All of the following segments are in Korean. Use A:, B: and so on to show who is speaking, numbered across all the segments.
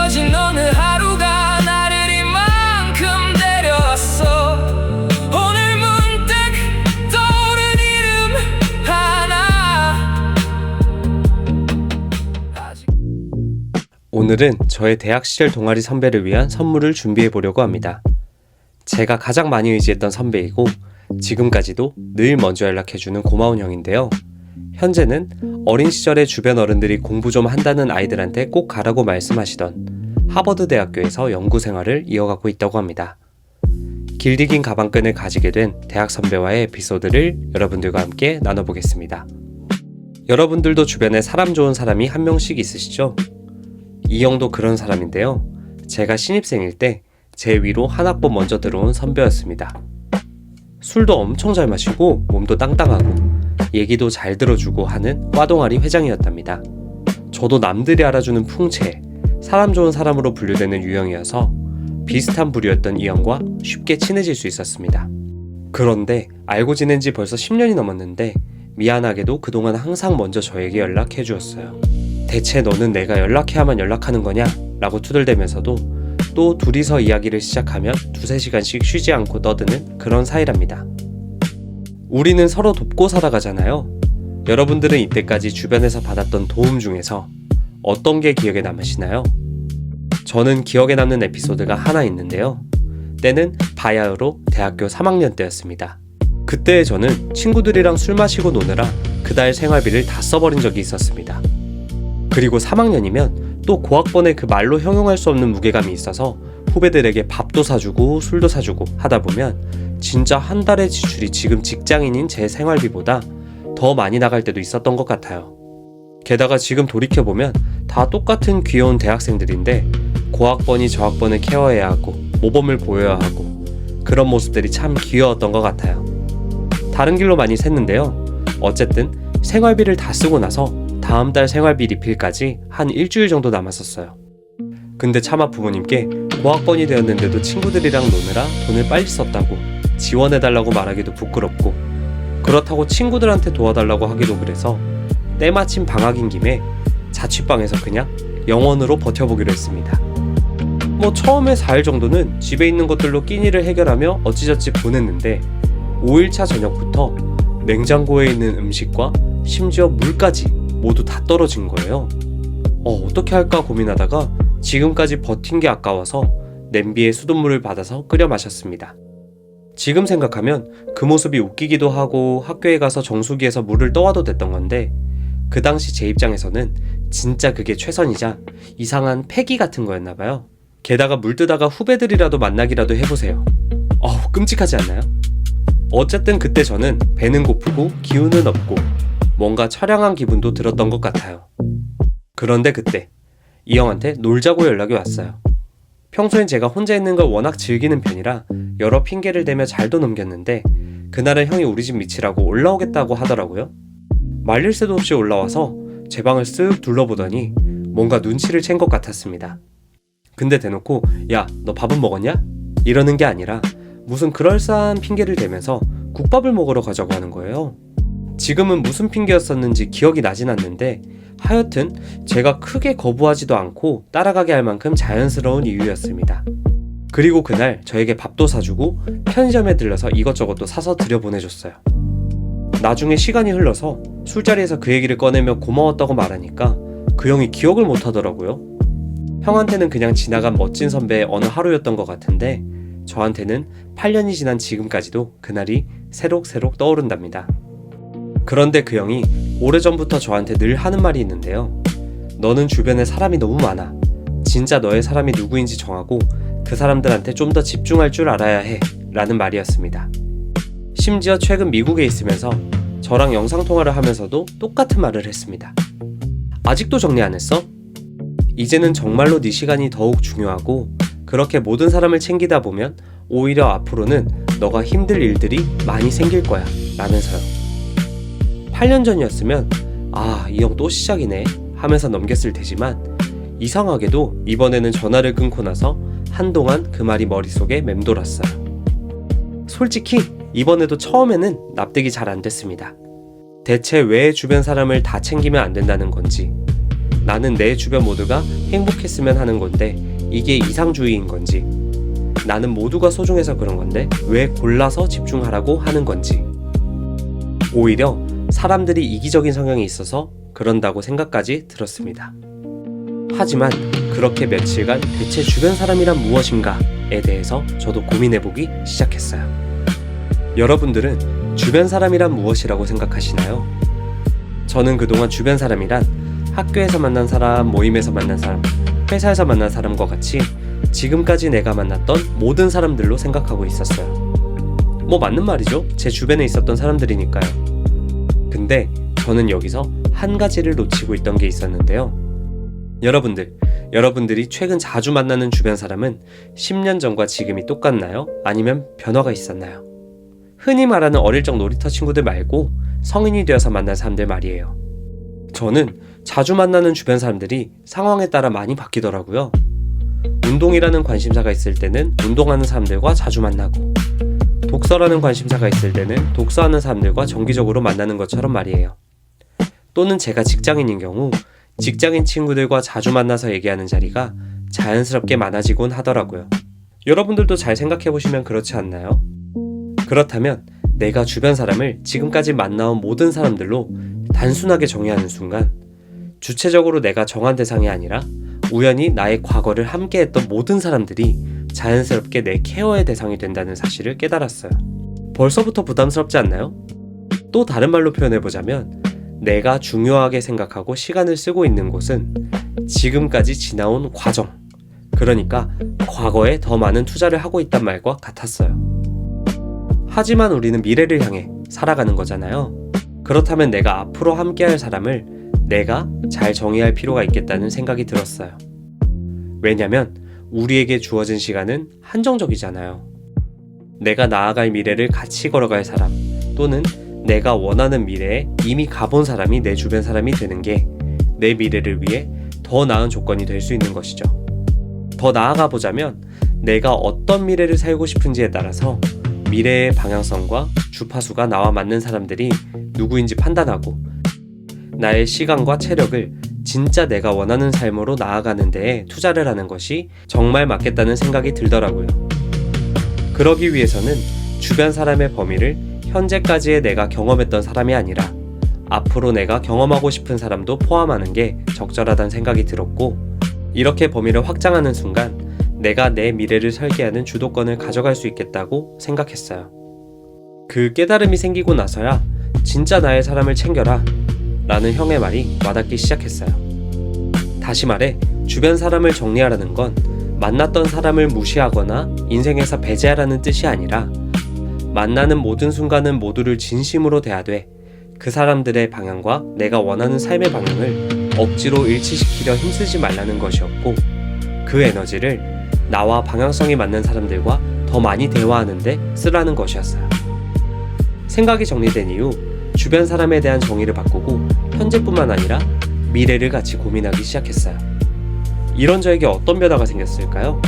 A: 스며진 어느 하루가 나를 이만큼 데려왔어. 오늘 문득 떠오른 이름 하나.
B: 오늘은 저의 대학 시절 동아리 선배를 위한 선물을 준비해 보려고 합니다. 제가 가장 많이 의지했던 선배이고 지금까지도 늘 먼저 연락해주는 고마운 형인데요. 현재는 어린 시절에 주변 어른들이 공부 좀 한다는 아이들한테 꼭 가라고 말씀하시던 하버드 대학교에서 연구 생활을 이어가고 있다고 합니다. 길디 긴 가방끈을 가지게 된 대학 선배와의 에피소드를 여러분들과 함께 나눠보겠습니다. 여러분들도 주변에 사람 좋은 사람이 한 명씩 있으시죠? 이 형도 그런 사람인데요. 제가 신입생일 때 제 위로 한 학번 먼저 들어온 선배였습니다. 술도 엄청 잘 마시고 몸도 땅땅하고 얘기도 잘 들어주고 하는 과동아리 회장이었답니다. 저도 남들이 알아주는 풍채, 사람 좋은 사람으로 분류되는 유형이어서 비슷한 부류였던 이 형과 쉽게 친해질 수 있었습니다. 그런데 알고 지낸 지 벌써 10년이 넘었는데 미안하게도 그동안 항상 먼저 저에게 연락해 주었어요. 대체 너는 내가 연락해야만 연락하는 거냐? 라고 투덜대면서도 또 둘이서 이야기를 시작하면 2-3시간씩 쉬지 않고 떠드는 그런 사이랍니다. 우리는 서로 돕고 살아가잖아요. 여러분들은 이때까지 주변에서 받았던 도움 중에서 어떤 게 기억에 남으시나요? 저는 기억에 남는 에피소드가 하나 있는데요. 때는 바야흐로 대학교 3학년 때였습니다. 그때 저는 친구들이랑 술 마시고 노느라 그달 생활비를 다 써버린 적이 있었습니다. 그리고 3학년이면 또 고학번에 그 말로 형용할 수 없는 무게감이 있어서 후배들에게 밥도 사주고 술도 사주고 하다 보면 진짜 한 달의 지출이 지금 직장인인 제 생활비보다 더 많이 나갈 때도 있었던 것 같아요. 게다가 지금 돌이켜보면 다 똑같은 귀여운 대학생들인데 고학번이 저학번을 케어해야 하고 모범을 보여야 하고 그런 모습들이 참 귀여웠던 것 같아요. 다른 길로 많이 샜는데요. 어쨌든 생활비를 다 쓰고 나서 다음 달 생활비 리필까지 한 일주일 정도 남았었어요. 근데 차마 부모님께 고학번이 되었는데도 친구들이랑 노느라 돈을 빨리 썼다고 지원해달라고 말하기도 부끄럽고 그렇다고 친구들한테 도와달라고 하기도 그래서 때마침 방학인 김에 자취방에서 그냥 영원으로 버텨보기로 했습니다. 처음에 4일 정도는 집에 있는 것들로 끼니를 해결하며 어찌저찌 보냈는데 5일차 저녁부터 냉장고에 있는 음식과 심지어 물까지 모두 다 떨어진 거예요. 어떻게 할까 고민하다가 지금까지 버틴 게 아까워서 냄비에 수돗물을 받아서 끓여 마셨습니다. 지금 생각하면 그 모습이 웃기기도 하고 학교에 가서 정수기에서 물을 떠와도 됐던 건데 그 당시 제 입장에서는 진짜 그게 최선이자 이상한 패기 같은 거였나봐요. 게다가 물 뜨다가 후배들이라도 만나기라도 해보세요. 끔찍하지 않나요? 어쨌든 그때 저는 배는 고프고 기운은 없고 뭔가 처량한 기분도 들었던 것 같아요. 그런데 그때 이 형한테 놀자고 연락이 왔어요. 평소엔 제가 혼자 있는 걸 워낙 즐기는 편이라 여러 핑계를 대며 잘도 넘겼는데 그날은 형이 우리 집 미치라고 올라오겠다고 하더라고요. 말릴 새도 없이 올라와서 제 방을 쓱 둘러보더니 뭔가 눈치를 챈 것 같았습니다. 근데 대놓고 야, 너 밥은 먹었냐? 이러는 게 아니라 무슨 그럴싸한 핑계를 대면서 국밥을 먹으러 가자고 하는 거예요. 지금은 무슨 핑계였었는지 기억이 나진 않는데 하여튼 제가 크게 거부하지도 않고 따라가게 할 만큼 자연스러운 이유였습니다. 그리고 그날 저에게 밥도 사주고 편의점에 들러서 이것저것도 사서 들여보내줬어요. 나중에 시간이 흘러서 술자리에서 그 얘기를 꺼내며 고마웠다고 말하니까 그 형이 기억을 못하더라고요. 형한테는 그냥 지나간 멋진 선배의 어느 하루였던 것 같은데 저한테는 8년이 지난 지금까지도 그날이 새록새록 떠오른답니다. 그런데 그 형이 오래전부터 저한테 늘 하는 말이 있는데요. 너는 주변에 사람이 너무 많아. 진짜 너의 사람이 누구인지 정하고 그 사람들한테 좀 더 집중할 줄 알아야 해 라는 말이었습니다. 심지어 최근 미국에 있으면서 저랑 영상통화를 하면서도 똑같은 말을 했습니다. 아직도 정리 안 했어? 이제는 정말로 네 시간이 더욱 중요하고 그렇게 모든 사람을 챙기다 보면 오히려 앞으로는 너가 힘들 일들이 많이 생길 거야 라면서요. 8년 전이었으면 이 형 또 시작이네 하면서 넘겼을 테지만 이상하게도 이번에는 전화를 끊고 나서 한동안 그 말이 머릿속에 맴돌았어요. 솔직히 이번에도 처음에는 납득이 잘 안 됐습니다. 대체 왜 주변 사람을 다 챙기면 안 된다는 건지, 나는 내 주변 모두가 행복했으면 하는 건데 이게 이상주의인 건지, 나는 모두가 소중해서 그런 건데 왜 골라서 집중하라고 하는 건지, 오히려 사람들이 이기적인 성향이 있어서 그런다고 생각까지 들었습니다. 하지만 그렇게 며칠간 대체 주변 사람이란 무엇인가에 대해서 저도 고민해보기 시작했어요. 여러분들은 주변 사람이란 무엇이라고 생각하시나요? 저는 그동안 주변 사람이란 학교에서 만난 사람, 모임에서 만난 사람, 회사에서 만난 사람과 같이 지금까지 내가 만났던 모든 사람들로 생각하고 있었어요. 뭐 맞는 말이죠. 제 주변에 있었던 사람들이니까요. 근데 저는 여기서 한 가지를 놓치고 있던 게 있었는데요. 여러분들이 최근 자주 만나는 주변 사람은 10년 전과 지금이 똑같나요? 아니면 변화가 있었나요? 흔히 말하는 어릴 적 놀이터 친구들 말고 성인이 되어서 만난 사람들 말이에요. 저는 자주 만나는 주변 사람들이 상황에 따라 많이 바뀌더라고요. 운동이라는 관심사가 있을 때는 운동하는 사람들과 자주 만나고, 독서라는 관심사가 있을 때는 독서하는 사람들과 정기적으로 만나는 것처럼 말이에요. 또는 제가 직장인인 경우 직장인 친구들과 자주 만나서 얘기하는 자리가 자연스럽게 많아지곤 하더라고요. 여러분들도 잘 생각해보시면 그렇지 않나요? 그렇다면 내가 주변 사람을 지금까지 만나온 모든 사람들로 단순하게 정의하는 순간, 주체적으로 내가 정한 대상이 아니라 우연히 나의 과거를 함께했던 모든 사람들이 자연스럽게 내 케어의 대상이 된다는 사실을 깨달았어요. 벌써부터 부담스럽지 않나요? 또 다른 말로 표현해보자면, 내가 중요하게 생각하고 시간을 쓰고 있는 곳은 지금까지 지나온 과정, 그러니까 과거에 더 많은 투자를 하고 있단 말과 같았어요. 하지만 우리는 미래를 향해 살아가는 거잖아요. 그렇다면 내가 앞으로 함께할 사람을 내가 잘 정의할 필요가 있겠다는 생각이 들었어요. 왜냐면 우리에게 주어진 시간은 한정적이잖아요. 내가 나아갈 미래를 같이 걸어갈 사람, 또는 내가 원하는 미래에 이미 가본 사람이 내 주변 사람이 되는 게 내 미래를 위해 더 나은 조건이 될 수 있는 것이죠. 더 나아가 보자면 내가 어떤 미래를 살고 싶은지에 따라서 미래의 방향성과 주파수가 나와 맞는 사람들이 누구인지 판단하고, 나의 시간과 체력을 진짜 내가 원하는 삶으로 나아가는 데에 투자를 하는 것이 정말 맞겠다는 생각이 들더라고요. 그러기 위해서는 주변 사람의 범위를 현재까지의 내가 경험했던 사람이 아니라 앞으로 내가 경험하고 싶은 사람도 포함하는 게 적절하다는 생각이 들었고, 이렇게 범위를 확장하는 순간 내가 내 미래를 설계하는 주도권을 가져갈 수 있겠다고 생각했어요. 그 깨달음이 생기고 나서야 진짜 나의 사람을 챙겨라 라는 형의 말이 와닿기 시작했어요. 다시 말해, 주변 사람을 정리하라는 건 만났던 사람을 무시하거나 인생에서 배제하라는 뜻이 아니라, 만나는 모든 순간은 모두를 진심으로 대하되 그 사람들의 방향과 내가 원하는 삶의 방향을 억지로 일치시키려 힘쓰지 말라는 것이었고, 그 에너지를 나와 방향성이 맞는 사람들과 더 많이 대화하는 데 쓰라는 것이었어요. 생각이 정리된 이후 주변 사람에 대한 정의를 바꾸고 현재뿐만 아니라 미래를 같이 고민하기 시작했어요. 이런 저에게 어떤 변화가 생겼을까요?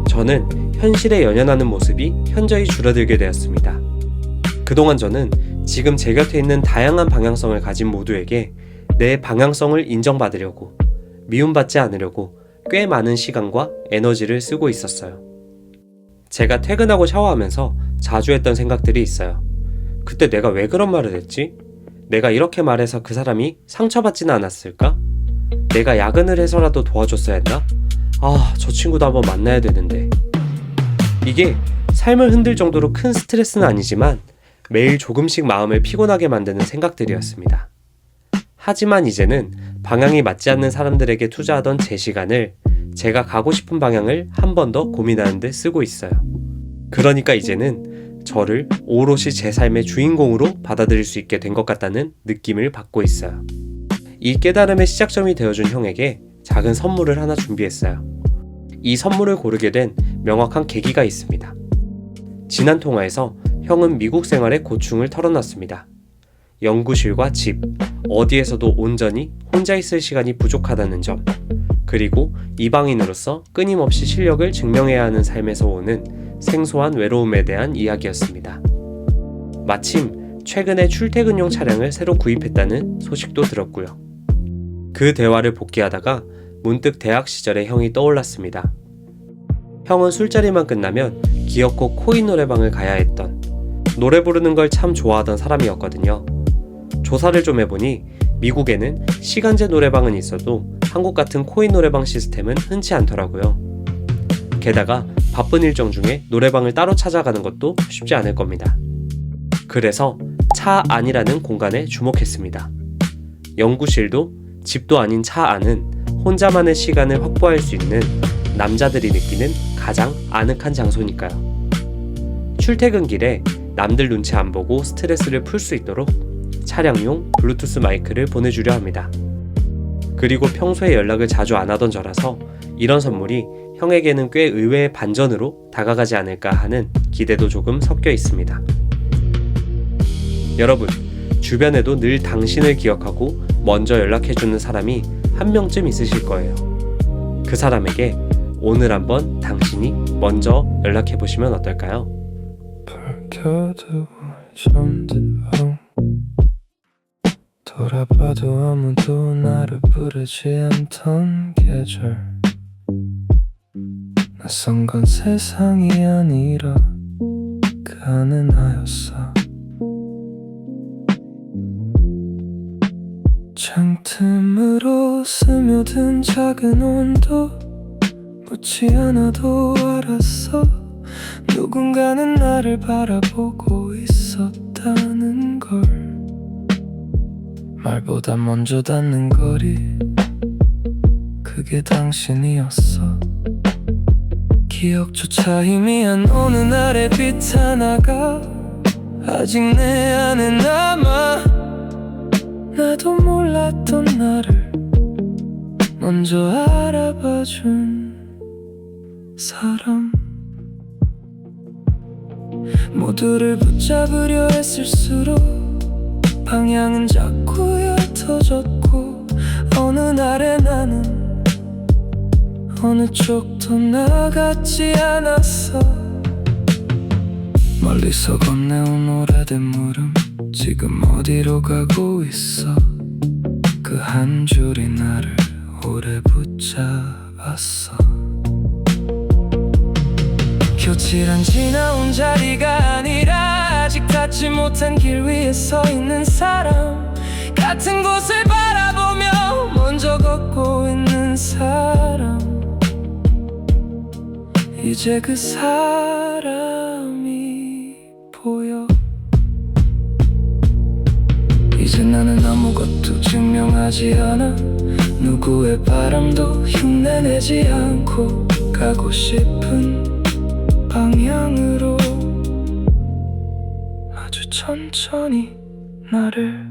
B: 저는 현실에 연연하는 모습이 현저히 줄어들게 되었습니다. 그동안 저는 지금 제 곁에 있는 다양한 방향성을 가진 모두에게 내 방향성을 인정받으려고, 미움받지 않으려고 꽤 많은 시간과 에너지를 쓰고 있었어요. 제가 퇴근하고 샤워하면서 자주 했던 생각들이 있어요. 그때 내가 왜 그런 말을 했지? 내가 이렇게 말해서 그 사람이 상처받지는 않았을까? 내가 야근을 해서라도 도와줬어야 했나? 저 친구도 한번 만나야 되는데. 이게 삶을 흔들 정도로 큰 스트레스는 아니지만 매일 조금씩 마음을 피곤하게 만드는 생각들이었습니다. 하지만 이제는 방향이 맞지 않는 사람들에게 투자하던 제 시간을 제가 가고 싶은 방향을 한 번 더 고민하는 데 쓰고 있어요. 그러니까 이제는 저를 오롯이 제 삶의 주인공으로 받아들일 수 있게 된 것 같다는 느낌을 받고 있어요. 이 깨달음의 시작점이 되어준 형에게 작은 선물을 하나 준비했어요. 이 선물을 고르게 된 명확한 계기가 있습니다. 지난 통화에서 형은 미국 생활의 고충을 털어놨습니다. 연구실과 집, 어디에서도 온전히 혼자 있을 시간이 부족하다는 점, 그리고 이방인으로서 끊임없이 실력을 증명해야 하는 삶에서 오는 생소한 외로움에 대한 이야기였습니다. 마침 최근에 출퇴근용 차량을 새로 구입했다는 소식도 들었고요. 그 대화를 복귀하다가 문득 대학 시절의 형이 떠올랐습니다. 형은 술자리만 끝나면 기어코 코인 노래방을 가야 했던, 노래 부르는 걸 참 좋아하던 사람이었거든요. 조사를 좀 해보니 미국에는 시간제 노래방은 있어도 한국 같은 코인 노래방 시스템은 흔치 않더라고요. 게다가 바쁜 일정 중에 노래방을 따로 찾아가는 것도 쉽지 않을 겁니다. 그래서 차 안이라는 공간에 주목했습니다. 연구실도 집도 아닌 차 안은 혼자만의 시간을 확보할 수 있는 남자들이 느끼는 가장 아늑한 장소니까요. 출퇴근길에 남들 눈치 안 보고 스트레스를 풀 수 있도록 차량용 블루투스 마이크를 보내주려 합니다. 그리고 평소에 연락을 자주 안 하던 저라서 이런 선물이 형에게는 꽤 의외의 반전으로 다가가지 않을까 하는 기대도 조금 섞여 있습니다. 여러분, 주변에도 늘 당신을 기억하고 먼저 연락해주는 사람이 한 명쯤 있으실 거예요. 그 사람에게 오늘 한번 당신이 먼저 연락해보시면 어떨까요?
C: 밝혀도 잠들어 돌아봐도 아무도 나를 부르지 않던 계절 낯선 건 세상이 아니라 그 안에 나였어 창틈으로 스며든 작은 온도 묻지 않아도 알았어 누군가는 나를 바라보고 있었다는 걸 말보다 먼저 닿는 거리 그게 당신이었어 기억조차 희미한 어느 날의 빛 하나가 아직 내 안에 남아 나도 몰랐던 나를 먼저 알아봐준 사람 모두를 붙잡으려 애쓸수록 방향은 자꾸 옅어졌고 어느 날에 나는 어느 쪽도 나같지 않았어 멀리서 건네온 오래된 물음 지금 어디로 가고 있어 그 한 줄이 나를 오래 붙잡았어 교칠한 지나온 자리가 아니라 아직 닿지 못한 길 위에 서 있는 사람 같은 곳을 바라보며 먼저 걷고 있는 사람 이제 그 사람이 보여 이제 나는 아무것도 증명하지 않아 누구의 바람도 흉내내지 않고 가고 싶은 방향으로 아주 천천히 나를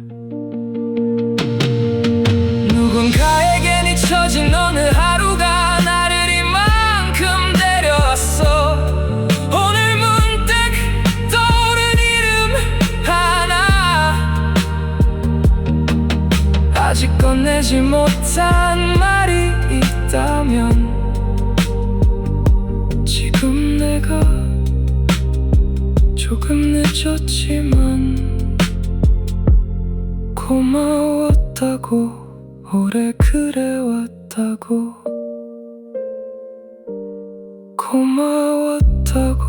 C: 누군가에겐 잊혀진 어느 하루가 나를 이만큼 데려왔어 오늘 문득 떠오른 이름 하나 아직 꺼내지 못한 말이 있다면 지금 내가 조금 늦었지만 고마웠다고 오래 그래왔다고 고마웠다고